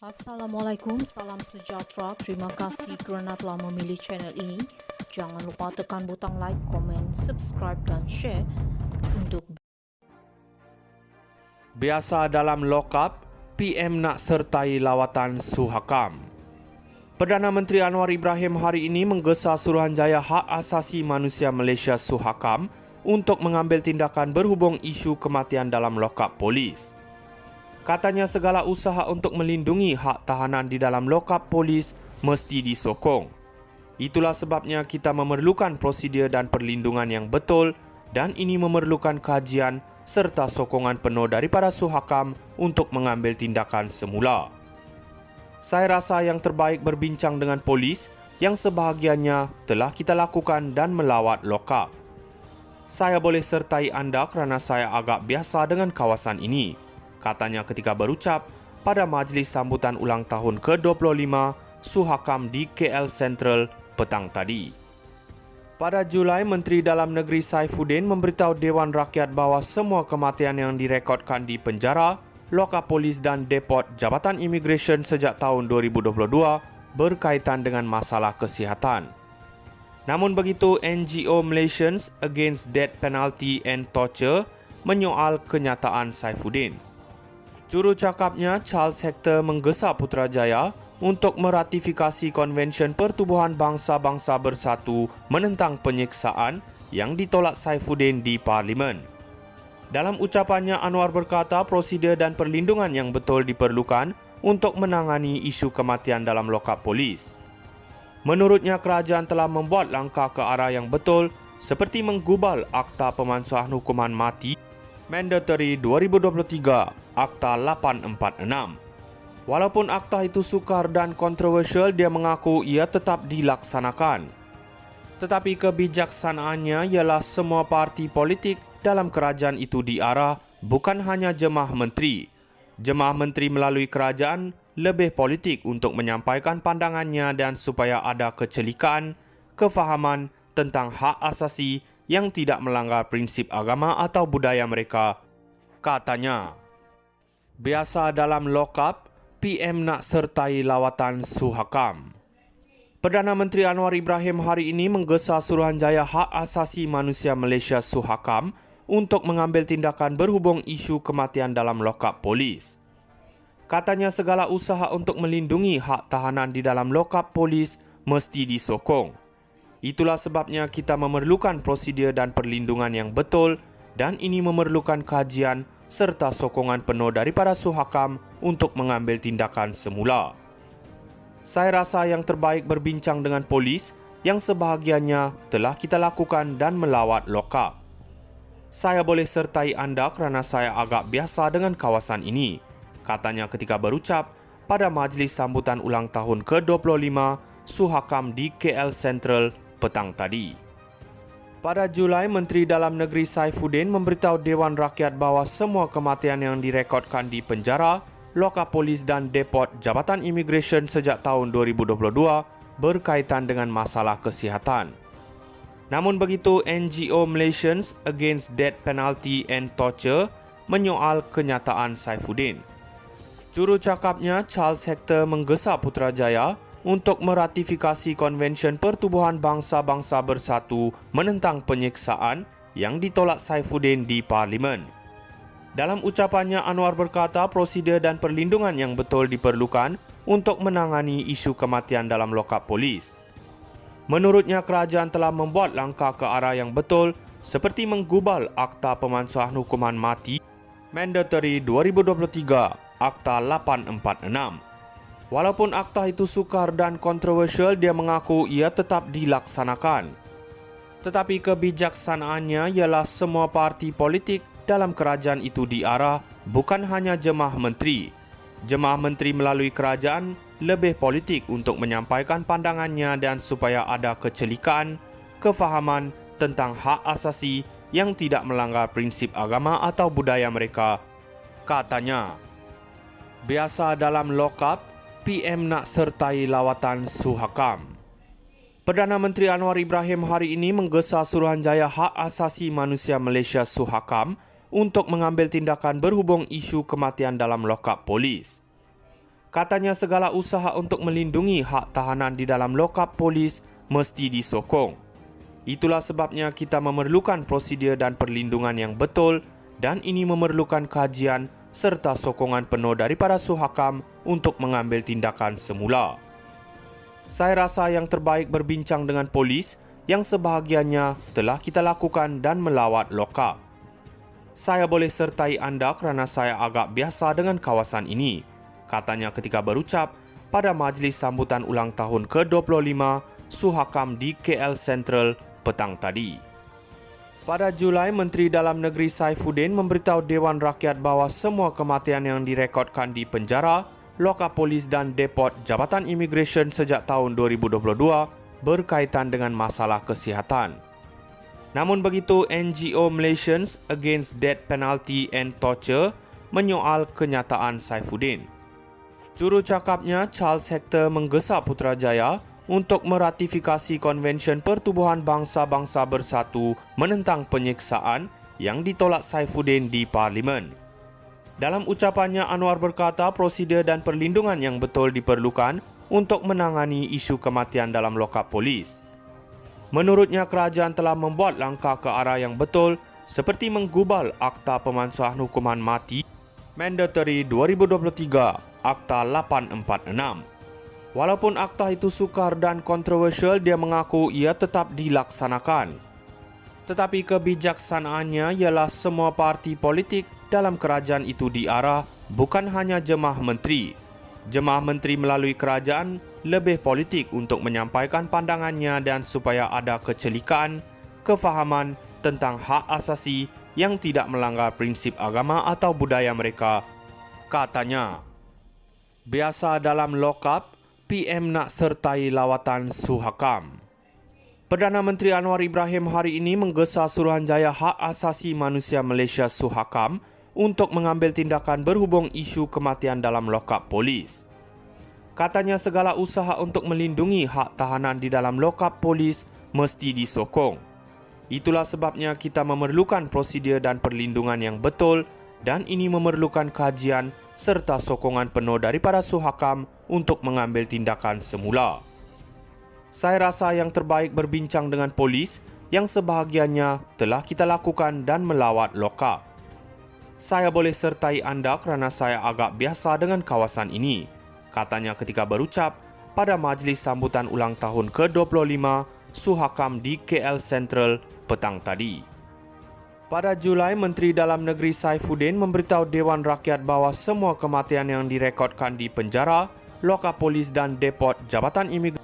Assalamualaikum, salam sejahtera. Terima kasih kerana telah memilih channel ini. Jangan lupa tekan butang like, komen, subscribe dan share untuk Biasa dalam lokap, PM nak sertai lawatan Suhakam. Perdana Menteri Anwar Ibrahim hari ini menggesa Suruhanjaya Hak Asasi Manusia Malaysia Suhakam untuk mengambil tindakan berhubung isu kematian dalam lokap polis. Katanya segala usaha untuk melindungi hak tahanan di dalam lokap polis mesti disokong. Itulah sebabnya kita memerlukan prosedur dan perlindungan yang betul dan ini memerlukan kajian serta sokongan penuh daripada Suhakam untuk mengambil tindakan semula. Saya rasa yang terbaik berbincang dengan polis yang sebahagiannya telah kita lakukan dan melawat lokap. Saya boleh sertai anda kerana saya agak biasa dengan kawasan ini, katanya ketika berucap pada majlis sambutan ulang tahun ke-25 Suhakam di KL Central petang tadi. Pada Julai, Menteri Dalam Negeri Saifuddin memberitahu Dewan Rakyat bahawa semua kematian yang direkodkan di penjara, lokap polis dan depot Jabatan Imigresen sejak tahun 2022 berkaitan dengan masalah kesihatan. Namun begitu, NGO Malaysians Against Death Penalty and Torture menyoal kenyataan Saifuddin. Jurucakapnya Charles Hector menggesa Putrajaya untuk meratifikasi Konvensyen Pertubuhan Bangsa-Bangsa Bersatu menentang penyiksaan yang ditolak Saifuddin di Parlimen. Dalam ucapannya, Anwar berkata prosedur dan perlindungan yang betul diperlukan untuk menangani isu kematian dalam lokap polis. Menurutnya, kerajaan telah membuat langkah ke arah yang betul seperti menggubal Akta Pemansuhan Hukuman Mati Mandatory 2023 Akta 846. Walaupun akta itu sukar dan kontroversial, dia mengaku ia tetap dilaksanakan. Tetapi kebijaksanaannya ialah semua parti politik dalam kerajaan itu diarah, bukan hanya jemaah menteri. Jemaah menteri melalui kerajaan lebih politik untuk menyampaikan pandangannya dan supaya ada kecelikaan, kefahaman tentang hak asasi yang tidak melanggar prinsip agama atau budaya mereka, katanya. Biasa dalam lokap, PM nak sertai lawatan Suhakam. Perdana Menteri Anwar Ibrahim hari ini menggesa Suruhanjaya Hak Asasi Manusia Malaysia Suhakam untuk mengambil tindakan berhubung isu kematian dalam lokap polis. Katanya segala usaha untuk melindungi hak tahanan di dalam lokap polis mesti disokong. Itulah sebabnya kita memerlukan prosedur dan perlindungan yang betul dan ini memerlukan kajian serta sokongan penuh daripada Suhakam untuk mengambil tindakan semula. Saya rasa yang terbaik berbincang dengan polis yang sebahagiannya telah kita lakukan dan melawat lokap. Saya boleh sertai anda kerana saya agak biasa dengan kawasan ini, katanya ketika berucap pada majlis sambutan ulang tahun ke-25 Suhakam di KL Central petang tadi. Pada Julai, Menteri Dalam Negeri Saifuddin memberitahu Dewan Rakyat bahawa semua kematian yang direkodkan di penjara, lokap polis dan depot Jabatan Imigresen sejak tahun 2022 berkaitan dengan masalah kesihatan. Namun begitu, NGO Malaysians Against Death Penalty and Torture menyoal kenyataan Saifuddin. Jurucakapnya Charles Hector menggesa Putrajaya untuk meratifikasi Konvensyen Pertubuhan Bangsa-Bangsa Bersatu menentang penyiksaan yang ditolak Saifuddin di Parlimen. Dalam ucapannya, Anwar berkata prosedur dan perlindungan yang betul diperlukan untuk menangani isu kematian dalam lokap polis. Menurutnya, kerajaan telah membuat langkah ke arah yang betul seperti menggubal Akta Pemansuhan Hukuman Mati Mandatory 2023 Akta 846. Walaupun akta itu sukar dan kontroversial, dia mengaku ia tetap dilaksanakan. Tetapi kebijaksanaannya ialah semua parti politik dalam kerajaan itu diarah, bukan hanya jemaah menteri. Jemaah menteri melalui kerajaan lebih politik untuk menyampaikan pandangannya dan supaya ada kecelikaan, kefahaman tentang hak asasi yang tidak melanggar prinsip agama atau budaya mereka, katanya. Biasa dalam lokap, PM nak sertai lawatan Suhakam. Perdana Menteri Anwar Ibrahim hari ini menggesa Suruhanjaya Hak Asasi Manusia Malaysia Suhakam untuk mengambil tindakan berhubung isu kematian dalam lokap polis. Katanya segala usaha untuk melindungi hak tahanan di dalam lokap polis mesti disokong. Itulah sebabnya kita memerlukan prosedur dan perlindungan yang betul dan ini memerlukan kajian serta sokongan penuh daripada Suhakam untuk mengambil tindakan semula. Saya rasa yang terbaik berbincang dengan polis yang sebahagiannya telah kita lakukan dan melawat lokap. Saya boleh sertai anda kerana saya agak biasa dengan kawasan ini, katanya ketika berucap pada majlis sambutan ulang tahun ke-25 Suhakam di KL Central petang tadi. Pada Julai, Menteri Dalam Negeri Saifuddin memberitahu Dewan Rakyat bahawa semua kematian yang direkodkan di penjara, lokap polis dan depot Jabatan Imigresen sejak tahun 2022 berkaitan dengan masalah kesihatan. Namun begitu, NGO Malaysians Against Death Penalty and Torture menyoal kenyataan Saifuddin. Juru cakapnya Charles Hector menggesa Putrajaya untuk meratifikasi Konvensyen Pertubuhan Bangsa-Bangsa Bersatu menentang penyiksaan yang ditolak Saifuddin di Parlimen. Dalam ucapannya, Anwar berkata prosedur dan perlindungan yang betul diperlukan untuk menangani isu kematian dalam lokap polis. Menurutnya, kerajaan telah membuat langkah ke arah yang betul seperti menggubal Akta Pemansuhan Hukuman Mati Mandatory 2023 Akta 846. Walaupun akta itu sukar dan kontroversial, dia mengaku ia tetap dilaksanakan. Tetapi kebijaksanaannya ialah semua parti politik dalam kerajaan itu diarah bukan hanya jemaah menteri. Jemaah menteri melalui kerajaan lebih politik untuk menyampaikan pandangannya dan supaya ada kecelikaan, kefahaman tentang hak asasi yang tidak melanggar prinsip agama atau budaya mereka, katanya. Biasa dalam lokap, PM nak sertai lawatan Suhakam. Perdana Menteri Anwar Ibrahim hari ini menggesa Suruhanjaya Hak Asasi Manusia Malaysia Suhakam untuk mengambil tindakan berhubung isu kematian dalam lokap polis. Katanya segala usaha untuk melindungi hak tahanan di dalam lokap polis mesti disokong. Itulah sebabnya kita memerlukan prosedur dan perlindungan yang betul dan ini memerlukan kajian serta sokongan penuh daripada Suhakam untuk mengambil tindakan semula. Saya rasa yang terbaik berbincang dengan polis yang sebahagiannya telah kita lakukan dan melawat lokap. Saya boleh sertai anda kerana saya agak biasa dengan kawasan ini, katanya ketika berucap pada majlis sambutan ulang tahun ke-25 Suhakam di KL Central petang tadi. Pada Julai, Menteri Dalam Negeri Saifuddin memberitahu Dewan Rakyat bahawa semua kematian yang direkodkan di penjara, lokap polis dan depot Jabatan Imigresen